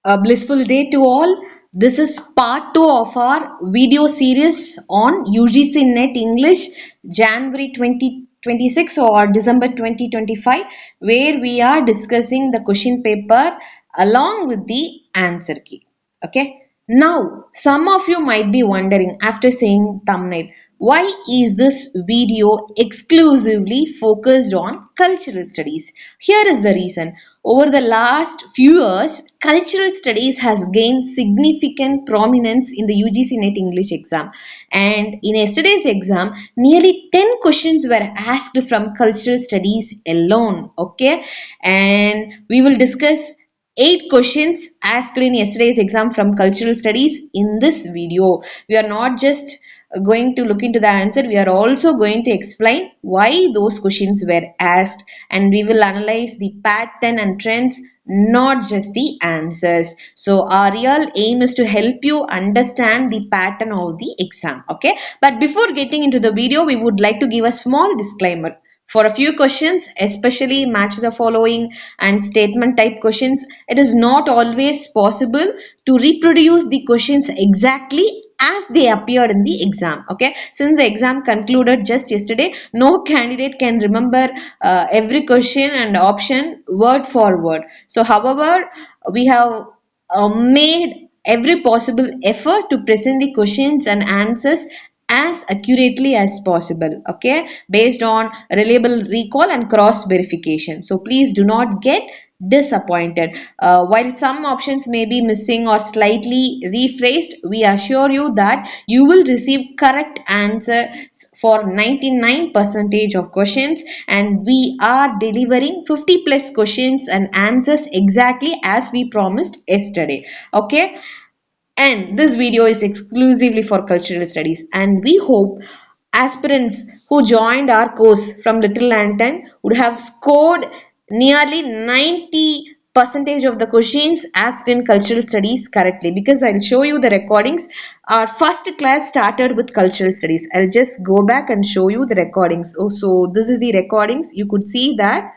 A blissful day to all. This is part 2 of our video series on UGC Net English January 2026 or December 2025, where we are discussing the question paper along with the answer key. Okay. Now, some of you might be wondering after seeing thumbnail, why is this video exclusively focused on cultural studies? Here is the reason. Over the last few years, cultural studies has gained significant prominence in the UGC NET English exam. And in yesterday's exam, nearly 10 questions were asked from cultural studies alone. Okay. And we will discuss 8 questions asked in yesterday's exam from cultural studies in this video. We are not just going to look into the answer, we are also going to explain why those questions were asked, and we will analyze the pattern and trends, not just the answers. So our real aim is to help you understand the pattern of the exam. Okay, but before getting into the video, we would like to give a small disclaimer. For a few questions, especially match the following and statement type questions, it is not always possible to reproduce the questions exactly as they appeared in the exam. Okay, since the exam concluded just yesterday, no candidate can remember every question and option word for word. So however, we have made every possible effort to present the questions and answers as accurately as possible, okay, based on reliable recall and cross verification. So please do not get disappointed. While some options may be missing or slightly rephrased, we assure you that you will receive correct answers for 99% of questions, and we are delivering 50 plus questions and answers exactly as we promised yesterday. Okay, and this video is exclusively for cultural studies, and we hope aspirants who joined our course from Little Lantern would have scored nearly 90 percentage of the questions asked in cultural studies correctly, because I'll show you the recordings. Our first class started with cultural studies. I'll just go back and show you the recordings. Oh, so this is the recordings. You could see that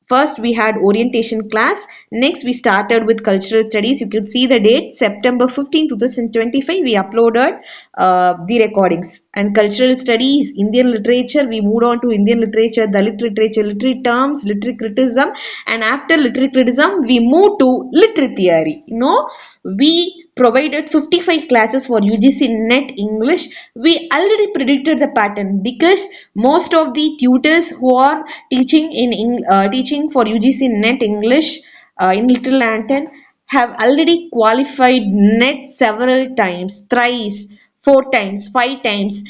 first we had orientation class, next we started with cultural studies. You could see the date September 15, 2025. We uploaded the recordings. And cultural studies, Indian literature, we moved on to Indian literature, Dalit literature, literary terms, literary criticism, and after literary criticism we moved to literary theory. We provided 55 classes for UGC NET English. We already predicted the pattern because most of the tutors who are teaching for UGC NET English in Little Lantern have already qualified NET several times, thrice, 4 times, 5 times.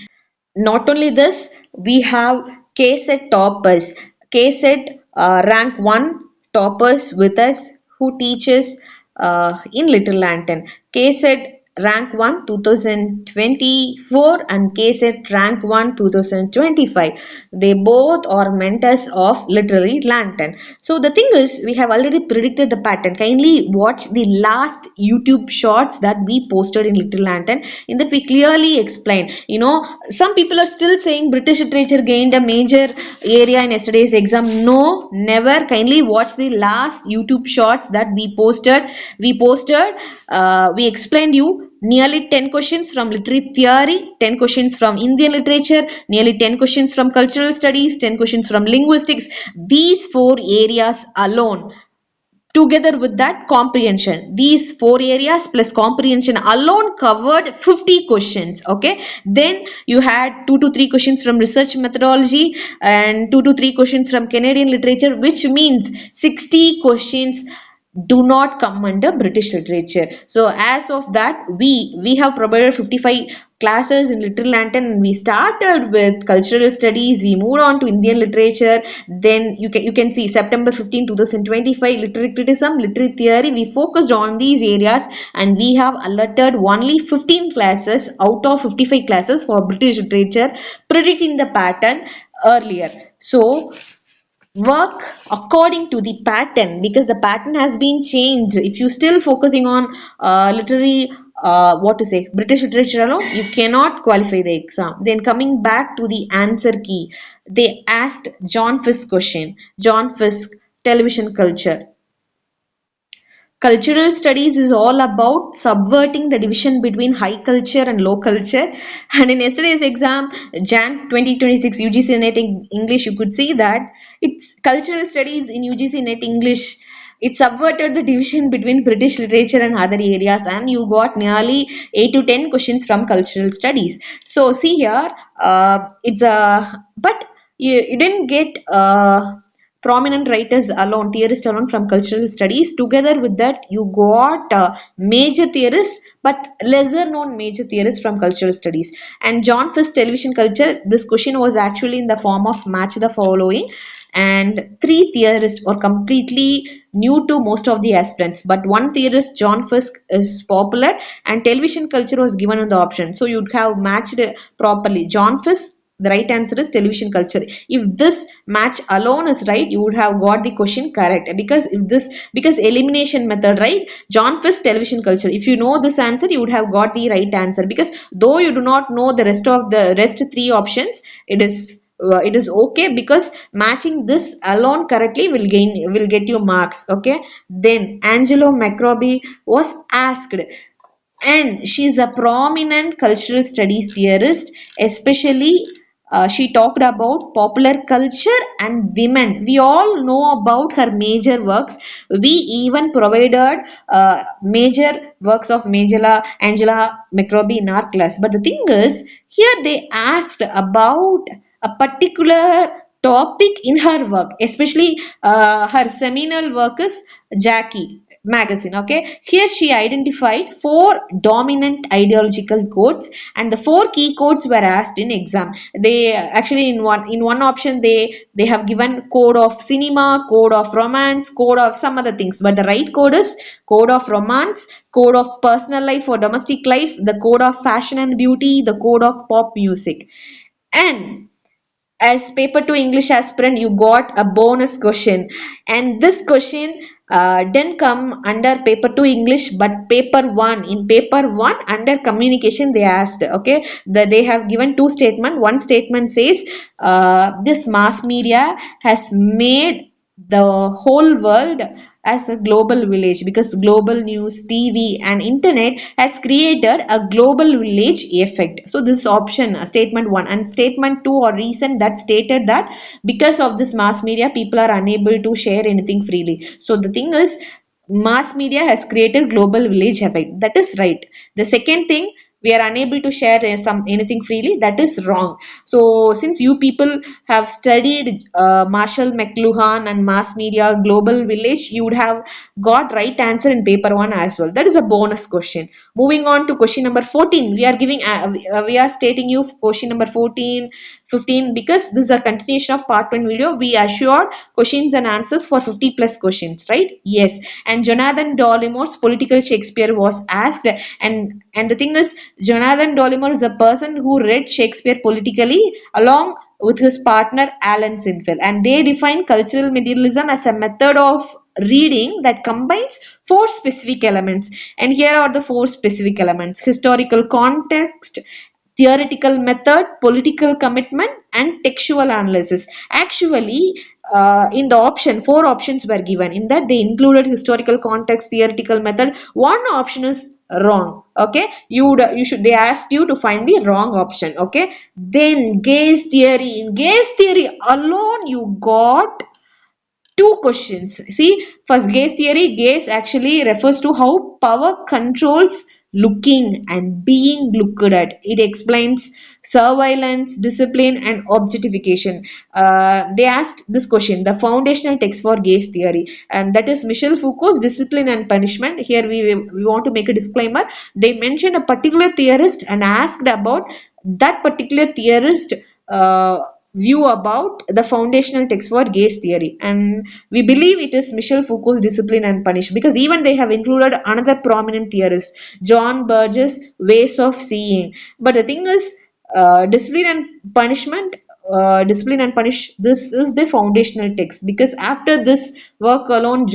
Not only this, we have KSET toppers, KSET rank 1 toppers with us who teaches in Little Lantern. KSET rank 1 2024 and KSET rank 1 2025. They both are mentors of Literary Lantern. So the thing is, we have already predicted the pattern. Kindly watch the last YouTube shorts that we posted in Little Lantern. In that we clearly explain. Some people are still saying British literature gained a major area in yesterday's exam. No, never. Kindly watch the last YouTube shorts that we posted. We explained you nearly 10 questions from literary theory, 10 questions from Indian literature, nearly 10 questions from cultural studies, 10 questions from linguistics. These 4 areas alone, together with that comprehension, these 4 areas plus comprehension alone covered 50 questions. Okay, then you had 2 to 3 questions from research methodology and 2 to 3 questions from Canadian literature, which means 60 questions do not come under British literature. So as of that, we have provided 55 classes in Little Lantern, and we started with cultural studies, we moved on to Indian literature, then you can see September 15, 2025, literary criticism, literary theory. We focused on these areas, and we have allotted only 15 classes out of 55 classes for British literature, predicting the pattern earlier. So work according to the pattern, because the pattern has been changed. If you still focusing on literary British literature alone, you cannot qualify the exam. Then coming back to the answer key, they asked John Fisk question. John Fisk, television culture. Cultural studies is all about subverting the division between high culture and low culture. And in yesterday's exam, Jan 2026 UGC Net English, you could see that it's cultural studies in UGC Net English. It subverted the division between British literature and other areas, and you got nearly 8 to 10 questions from cultural studies. So, see here, it's a but you didn't get prominent writers alone, theorists alone from cultural studies. Together with that, you got major theorists, but lesser known major theorists from cultural studies. And John Fisk's television culture, this question was actually in the form of match the following. And three theorists are completely new to most of the aspirants, but one theorist, John Fisk, is popular, and television culture was given in the option. So you'd have matched properly. John Fisk, the right answer is television culture. If this match alone is right, you would have got the question correct, because elimination method, right? John Fisk television culture. If you know this answer, you would have got the right answer, because though you do not know the rest three options, it is okay, because matching this alone correctly will get you marks. Okay, then Angelo Macrobi was asked, and she is a prominent cultural studies theorist, especially she talked about popular culture and women. We all know about her major works. We even provided major works of Angela McRobbie in our class. But the thing is, here they asked about a particular topic in her work, especially her seminal work is Jackie magazine. Okay, here she identified four dominant ideological codes, and the four key codes were asked in exam. They actually, in one option, they have given code of cinema, code of romance, code of some other things, but the right code is code of romance, code of personal life or domestic life, the code of fashion and beauty, the code of pop music. And as paper 2 English aspirant, you got a bonus question, and this question didn't come under paper 2 English, but paper 1. In paper 1 under communication, they asked, okay, they have given two statements. One statement says, this mass media has made the whole world as a global village, because global news, TV and internet has created a global village effect. So this option, statement 1. And statement 2 or reason that stated that because of this mass media, people are unable to share anything freely. So the thing is, mass media has created global village effect. That is right. The second thing, we are unable to share anything freely, that is wrong. So since you people have studied Marshall McLuhan and mass media global village, you would have got right answer in paper 1 as well. That is a bonus question. Moving on to question number 14, we are stating you question number 14, 15, because this is a continuation of part 1 video. We assured questions and answers for 50 plus questions, right? Yes. And Jonathan Dollimore's political Shakespeare was asked, and the thing is, Jonathan Dollimore is a person who read Shakespeare politically along with his partner Alan Sinfield, and they define cultural materialism as a method of reading that combines four specific elements. And here are the four specific elements: historical context, theoretical method, political commitment, and textual analysis. Actually, in the option, four options were given. In that, they included historical context, theoretical method. One option is wrong. Okay, you should, they asked you to find the wrong option. Okay, then gaze theory. In gaze theory alone, you got two questions. See, first, gaze theory. Gaze actually refers to how power controls looking and being looked at. It explains surveillance, discipline, and objectification. They asked this question, the foundational text for gaze theory, and that is Michel Foucault's Discipline and Punishment. Here we want to make a disclaimer. They mentioned a particular theorist and asked about that particular theorist view about the foundational text for gaze theory, and we believe it is Michel Foucault's Discipline and Punishment, because even they have included another prominent theorist, John Burgess' Ways of Seeing. But the thing is, discipline and punishment discipline and punish, this is the foundational text, because after this work alone,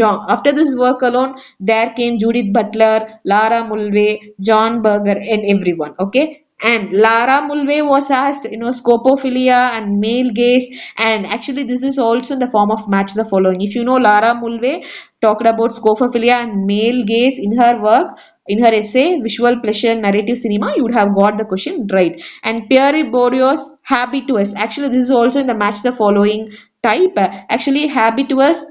there came Judith Butler, Lara Mulvey, John Berger, and everyone. Okay, And Lara Mulvey was asked, scopophilia and male gaze. And actually, this is also in the form of match the following. If you know, Lara Mulvey talked about scopophilia and male gaze in her work, in her essay, Visual Pleasure Narrative Cinema, you would have got the question right. And Pierre Bourdieu's Habitus. Actually, this is also in the match the following type. Actually, Habitus,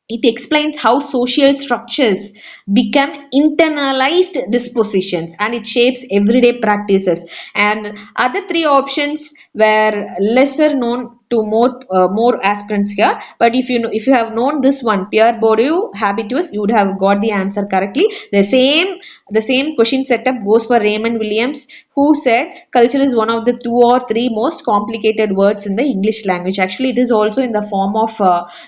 it explains how social structures become internalized dispositions and it shapes everyday practices. And other three options were lesser known to more aspirants here. But if you have known this one, Pierre Bourdieu habitus, you would have got the answer correctly. The same question setup goes for Raymond Williams, who said culture is one of the two or three most complicated words in the English language. Actually, it is also in the form of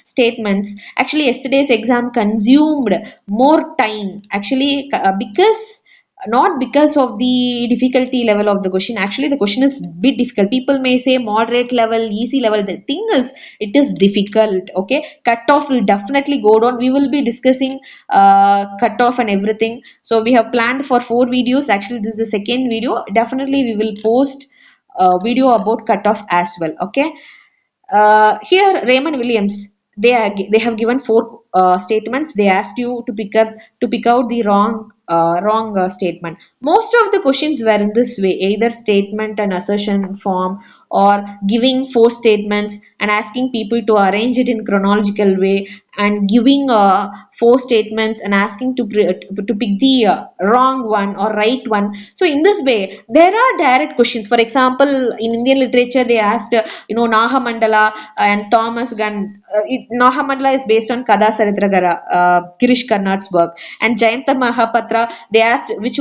statements. Actually, yesterday's exam consumed more time. Actually, because not because of the difficulty level of the question. Actually, the question is bit difficult. People may say moderate level, easy level. The thing is, it is difficult. Okay, cutoff will definitely go down. We will be discussing cutoff and everything. So we have planned for 4 videos. Actually, this is the second video. Definitely, we will post a video about cutoff as well. Okay. Here, Raymond Williams, they have given 4 statements. They asked you to pick out the wrong statement. Most of the questions were in this way, either statement and assertion form, or giving 4 statements and asking people to arrange it in chronological way, and giving 4 statements and asking to pick the wrong one or right one. So in this way, there are direct questions. For example, in Indian literature, they asked, Nahamandala and Thomas Gunn. Nahamandala is based on Kada Saritragara, Girish Karnad's work. And Jayanta Mahapatra, they asked which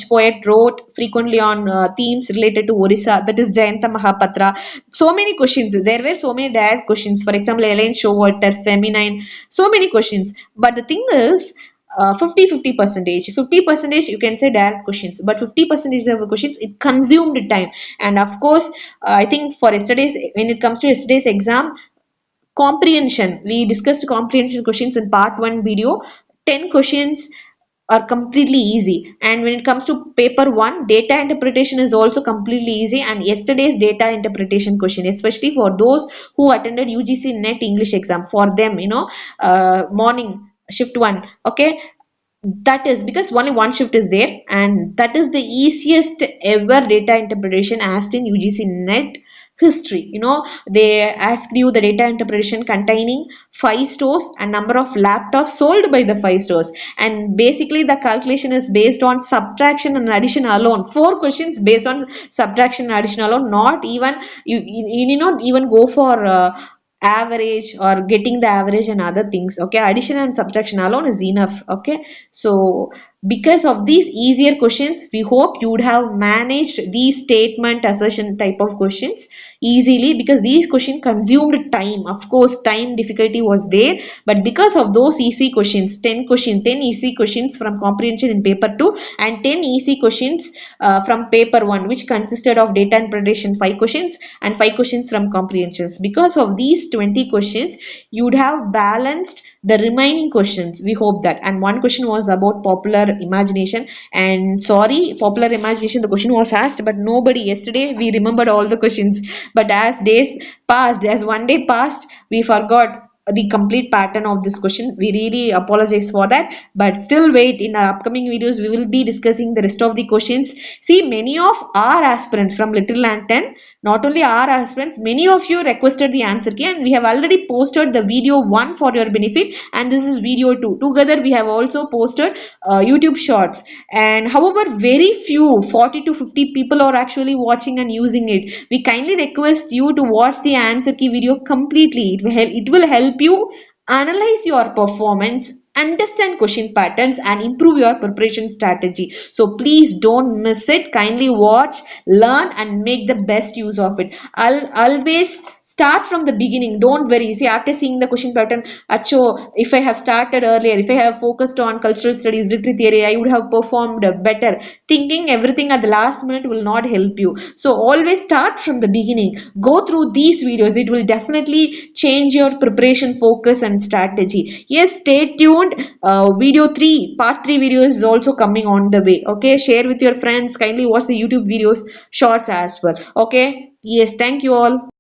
poet wrote frequently on themes related to Orissa. That is Jayanta Mahapatra. So many questions. There were so many direct questions. For example, Elaine Showalter, Feminine. So many questions. But the thing is, 50 percentage 50 percentage you can say direct questions, but 50 percentage of the questions, it consumed time. And of course, I think for yesterday's, when it comes to yesterday's exam, comprehension, we discussed comprehension questions in part 1 video. 10 questions are completely easy. And when it comes to paper 1, data interpretation is also completely easy. And yesterday's data interpretation question, especially for those who attended UGC net English exam, for them, morning shift 1, okay, that is because only one shift is there, and that is the easiest ever data interpretation asked in UGC net history. They ask you the data interpretation containing 5 stores and number of laptops sold by the 5 stores, and basically the calculation is based on subtraction and addition alone. 4 questions based on subtraction and addition alone. Not even you need not even go for average or getting the average and other things. Okay, addition and subtraction alone is enough. Okay, so because of these easier questions, we hope you would have managed these statement assertion type of questions easily, because these questions consumed time. Of course, time difficulty was there, but because of those easy questions, 10 easy questions from comprehension in paper 2 and 10 easy questions from paper 1, which consisted of data interpretation 5 questions and 5 questions from comprehensions. Because of these 20 questions, you would have balanced the remaining questions. We hope that. And one question was about popular imagination. And sorry, popular imagination, the question was asked, but nobody, yesterday we remembered all the questions. But as days passed, as one day passed, we forgot the complete pattern of this question. We really apologize for that, but still wait. In our upcoming videos, we will be discussing the rest of the questions. See, many of our aspirants from Little Lantern, not only our aspirants, many of you requested the answer key, and we have already posted the video 1 for your benefit, and this is video 2. Together we have also posted YouTube shorts. And however, very few, 40 to 50 people are actually watching and using it. We kindly request you to watch the answer key video completely. It will help you analyze your performance, understand question patterns, and improve your preparation strategy. So please don't miss it. Kindly watch, learn, and make the best use of it. I'll always start from the beginning. Don't worry. See, after seeing the question pattern, acho, if I have started earlier, if I have focused on cultural studies, literary theory, I would have performed better. Thinking everything at the last minute will not help you. So always start from the beginning. Go through these videos. It will definitely change your preparation focus and strategy. Yes, stay tuned. want, video 3, part 3 videos is also coming on the way. Okay, share with your friends, kindly watch the YouTube videos shorts as well. Okay, yes, thank you all.